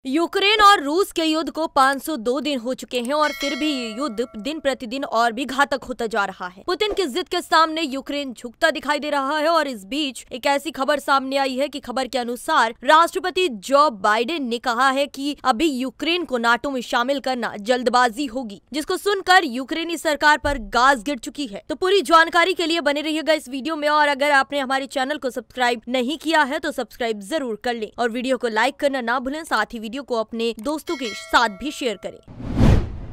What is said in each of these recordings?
Ukraine और रूस के युद्ध को 502 दिन हो चुके हैं और फिर भी ये युद्ध दिन प्रतिदिन और भी घातक होता जा रहा है। पुतिन की जिद के सामने यूक्रेन झुकता दिखाई दे रहा है और इस बीच एक ऐसी खबर सामने आई है कि खबर के अनुसार राष्ट्रपति जो बाइडेन ने कहा है कि अभी यूक्रेन को नाटो में शामिल करना जल्दबाजी होगी, जिसको सुनकर यूक्रेनी सरकार पर गाज गिर चुकी है। तो पूरी जानकारी के लिए बने रहिएगा इस वीडियो में, और अगर आपने हमारे चैनल को सब्सक्राइब नहीं किया है तो सब्सक्राइब जरूर कर लें और वीडियो को लाइक करना ना भूलें। साथ ही वीडियो को अपने दोस्तों के साथ भी शेयर करें।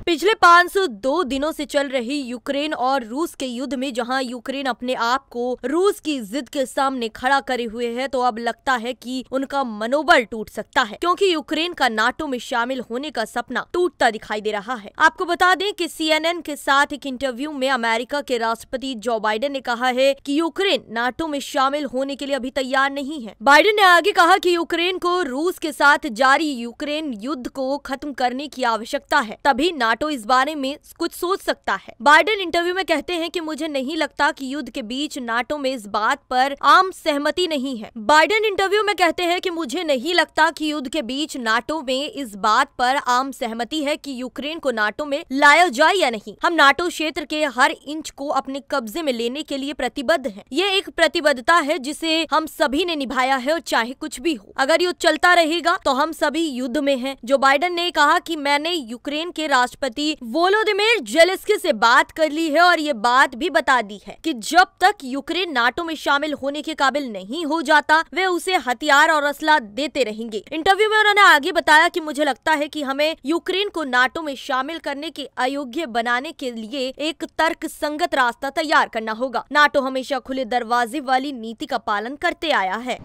पिछले 502 दिनों से चल रही यूक्रेन और रूस के युद्ध में जहां यूक्रेन अपने आप को रूस की जिद के सामने खड़ा करे हुए है, तो अब लगता है कि उनका मनोबल टूट सकता है, क्योंकि यूक्रेन का नाटो में शामिल होने का सपना टूटता दिखाई दे रहा है। आपको बता दें कि CNN के साथ एक इंटरव्यू में अमेरिका के राष्ट्रपति जो बाइडेन ने कहा है कि यूक्रेन नाटो में शामिल होने के लिए अभी तैयार नहीं है। बाइडेन ने आगे कहा कि यूक्रेन को रूस के साथ जारी यूक्रेन युद्ध को खत्म करने की आवश्यकता है, तभी नाटो इस बारे में कुछ सोच सकता है। बाइडेन इंटरव्यू में कहते हैं कि मुझे नहीं लगता कि युद्ध के बीच नाटो में इस बात पर आम सहमति नहीं है। बाइडेन इंटरव्यू में कहते हैं कि मुझे नहीं लगता कि युद्ध के बीच नाटो में इस बात पर आम सहमति है कि यूक्रेन को नाटो में लाया जाए या नहीं। हम नाटो क्षेत्र के हर इंच को अपने कब्जे में लेने के लिए प्रतिबद्ध हैं। ये एक प्रतिबद्धता है जिसे हम सभी ने निभाया है, और चाहे कुछ भी हो, अगर युद्ध चलता रहेगा तो हम सभी युद्ध में हैं। जो बाइडेन ने कहा कि मैंने यूक्रेन के राष्ट्रपति वोलोदिमीर जेलेंस्की से बात कर ली है और ये बात भी बता दी है कि जब तक यूक्रेन नाटो में शामिल होने के काबिल नहीं हो जाता, वे उसे हथियार और असला देते रहेंगे। इंटरव्यू में उन्होंने आगे बताया कि मुझे लगता है कि हमें यूक्रेन को नाटो में शामिल करने के अयोग्य बनाने के लिए एक तर्क संगत रास्ता तैयार करना होगा। नाटो हमेशा खुले दरवाजे वाली नीति का पालन करते आया है।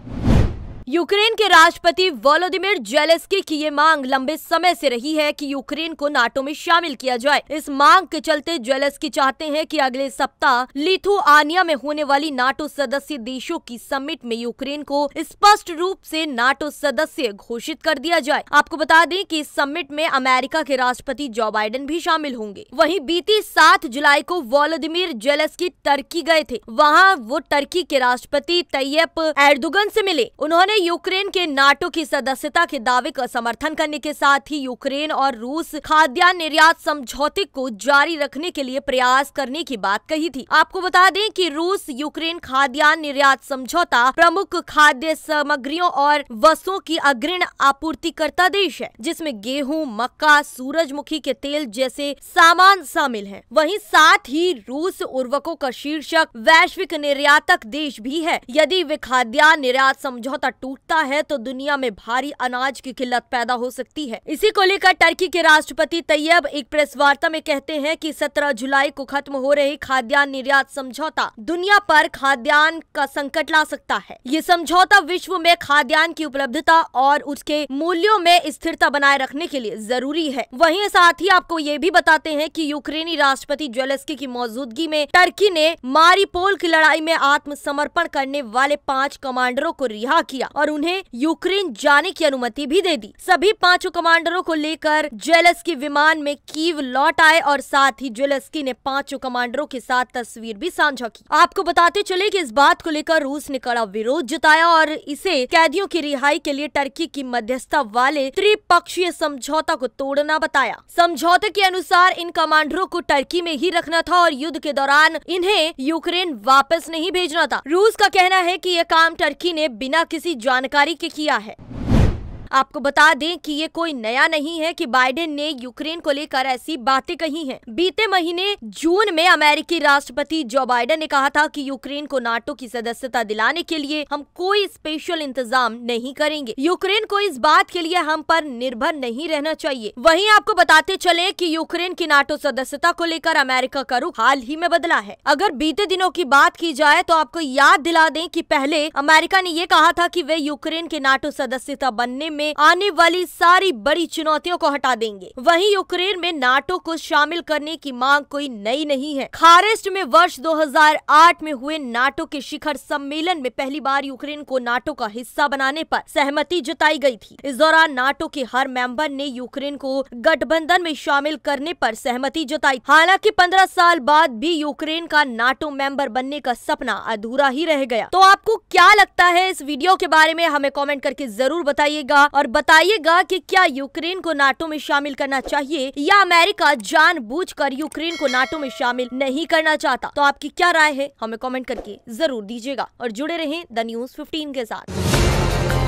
यूक्रेन के राष्ट्रपति वोलोदिमीर जेलेंस्की की ये मांग लंबे समय से रही है कि यूक्रेन को नाटो में शामिल किया जाए। इस मांग के चलते जेलेंस्की चाहते हैं कि अगले सप्ताह लिथुआनिया में होने वाली नाटो सदस्य देशों की समिट में यूक्रेन को स्पष्ट रूप से नाटो सदस्य घोषित कर दिया जाए। आपको बता दें कि इस समिट में अमेरिका के राष्ट्रपति जो बाइडेन भी शामिल होंगे। वहीं बीती 7 जुलाई को वोलोदिमीर जेलेंस्की टर्की गए थे। वहाँ वो टर्की के राष्ट्रपति तैयप एर्दोगन से मिले। उन्होंने यूक्रेन के नाटो की सदस्यता के दावे का समर्थन करने के साथ ही यूक्रेन और रूस खाद्यान्न निर्यात समझौते को जारी रखने के लिए प्रयास करने की बात कही थी। आपको बता दें कि रूस यूक्रेन खाद्यान्न निर्यात समझौता प्रमुख खाद्य सामग्रियों और वस्तुओं की अग्रणी आपूर्तिकर्ता देश है, जिसमें गेहूं, मक्का, सूरजमुखी के तेल जैसे सामान शामिल हैं। वहीं साथ ही रूस उर्वरकों का शीर्षक वैश्विक निर्यातक देश भी है। यदि वे खाद्यान्न निर्यात समझौता टूटता है तो दुनिया में भारी अनाज की किल्लत पैदा हो सकती है। इसी को लेकर टर्की के राष्ट्रपति तैयब एक प्रेस वार्ता में कहते हैं कि 17 जुलाई को खत्म हो रही खाद्यान्न निर्यात समझौता दुनिया पर खाद्यान्न का संकट ला सकता है। ये समझौता विश्व में खाद्यान्न की उपलब्धता और उसके मूल्यों में स्थिरता बनाए रखने के लिए जरूरी है। वहीं साथ ही आपको ये भी बताते हैं कि यूक्रेनी राष्ट्रपति जेलेंस्की की मौजूदगी में टर्की ने मारिपोल की लड़ाई में आत्मसमर्पण करने वाले 5 कमांडरों को रिहा किया और उन्हें यूक्रेन जाने की अनुमति भी दे दी। सभी 5 कमांडरों को लेकर जेलेंस्की विमान में कीव लौट आए और साथ ही जेलेंस्की ने 5 कमांडरों के साथ तस्वीर भी साझा की। आपको बताते चले कि इस बात को लेकर रूस ने कड़ा विरोध जताया और इसे कैदियों की रिहाई के लिए टर्की की मध्यस्थता वाले त्रिपक्षीय समझौता को तोड़ना बताया। समझौते के अनुसार इन कमांडरों को टर्की में ही रखना था और युद्ध के दौरान इन्हें यूक्रेन वापस नहीं भेजना था। रूस का कहना है कि यह काम टर्की ने बिना किसी जानकारी के किया है। आपको बता दें कि ये कोई नया नहीं है कि बाइडेन ने यूक्रेन को लेकर ऐसी बातें कही हैं। बीते महीने जून में अमेरिकी राष्ट्रपति जो बाइडेन ने कहा था कि यूक्रेन को नाटो की सदस्यता दिलाने के लिए हम कोई स्पेशल इंतजाम नहीं करेंगे। यूक्रेन को इस बात के लिए हम पर निर्भर नहीं रहना चाहिए। वहीं आपको बताते चले कि यूक्रेन की नाटो सदस्यता को लेकर अमेरिका का रुख हाल ही में बदला है। अगर बीते दिनों की बात की जाए तो आपको याद दिला दें कि पहले अमेरिका ने ये कहा था कि वे यूक्रेन के नाटो सदस्यता बनने में आने वाली सारी बड़ी चुनौतियों को हटा देंगे। वहीं यूक्रेन में नाटो को शामिल करने की मांग कोई नई नहीं है। खारेस्ट में वर्ष 2008 में हुए नाटो के शिखर सम्मेलन में पहली बार यूक्रेन को नाटो का हिस्सा बनाने पर सहमति जताई गई थी। इस दौरान नाटो के हर मेंबर ने यूक्रेन को गठबंधन में शामिल करने पर सहमति जताई। हालांकि 15 साल बाद भी यूक्रेन का नाटो मेंबर बनने का सपना अधूरा ही रह गया। तो आपको क्या लगता है इस वीडियो के बारे में, हमें कमेंट करके जरूर बताइएगा। और बताइएगा कि क्या यूक्रेन को नाटो में शामिल करना चाहिए या अमेरिका जानबूझकर यूक्रेन को नाटो में शामिल नहीं करना चाहता। तो आपकी क्या राय है हमें कमेंट करके जरूर दीजिएगा और जुड़े रहें द न्यूज़ 15 के साथ।